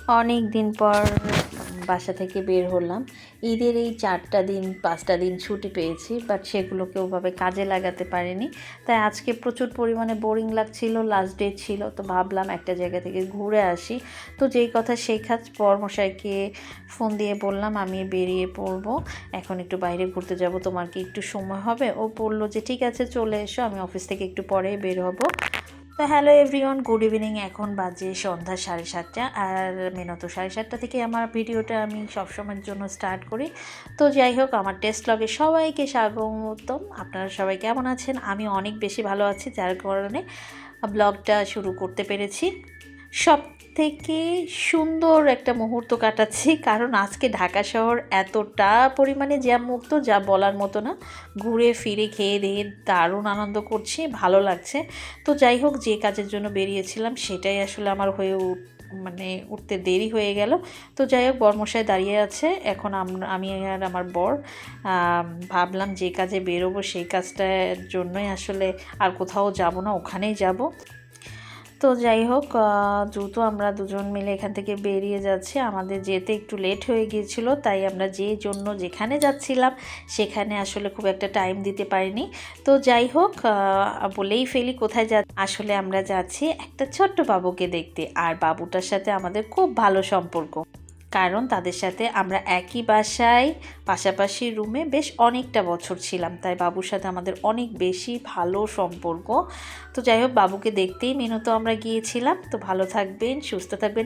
অনেক দিন পর বাসা থেকে বের হলাম। ঈদের এই 4টা দিন 5টা দিন ছুটি পেয়েছি, বাট সেগুলোকে ওভাবে কাজে লাগাতে পারিনি। তাই আজকে প্রচুর পরিমাণে বোরিং লাগছিল, লাস্ট ডে ছিল, তো ভাবলাম একটা জায়গা থেকে ঘুরে আসি। তো যেই কথা সেই কাজ, বরমশাইকে ফোন দিয়ে বললাম আমি বেরিয়ে পড়বো, এখন একটু বাইরে ঘুরতে যাব, তোমার কি একটু সময় হবে? ও বললো যে ঠিক আছে চলে এসো, আমি অফিস থেকে একটু পরেই বের হব। তো হ্যালো এভরিওয়ান, গুড ইভিনিং। এখন বাজে সন্ধ্যা 7:30, আর মেনত 7:30 থেকে আমার ভিডিওটা আমি সবসময়ের জন্য স্টার্ট করি। তো যাই হোক, আমার টেস্ট লগে সবাইকে স্বাগতম। আপনারা সবাই কেমন আছেন? আমি অনেক বেশি ভালো আছি, যার কারণে ব্লগটা শুরু করতে পেরেছি। সব থেকে সুন্দর একটা মুহূর্ত কাটাচ্ছি, কারণ আজকে ঢাকা শহর এতটা পরিমাণে জ্যাম মুক্ত যা বলার মতো না। ঘুরে ফিরে খেয়ে দিয়ে দারুণ আনন্দ করছি, ভালো লাগছে। তো যাই হোক, যে কাজের জন্য বেরিয়েছিলাম সেটাই আসলে আমার উঠতে দেরি হয়ে গেল। তো যাই হোক, বরমশাই দাঁড়িয়ে আছে, এখন আমি আর আমার বর ভাবলাম যে কাজে বেরোবো সেই কাজটার জন্যই আসলে আর কোথাও যাব না, ওখানেই যাব। তো যাই হোক, দ্রুত আমরা দুজন মিলে এখান থেকে বেরিয়ে যাচ্ছি। আমাদের যেতে একটু লেট হয়ে গিয়েছিল, তাই আমরা যেখানে যাচ্ছিলাম সেখানে আসলে খুব একটা টাইম দিতে পারিনি। তো যাই হোক, বলেই ফেলি কোথায় আসলে আমরা যাচ্ছি একটা ছোট্ট বাবুকে দেখতে, আর বাবুটার সাথে আমাদের খুব ভালো সম্পর্ক, কারণ তাদের সাথে আমরা একই বাসায় পাশাপাশি রুমে বেশ অনেকটা বছর ছিলাম, তাই বাবুর সাথে আমাদের অনেক বেশি ভালো সম্পর্ক। তো যাই হোক, বাবুকে দেখতেই মেনত আমরা গিয়েছিলাম। তো ভালো থাকবেন, সুস্থ থাকবেন।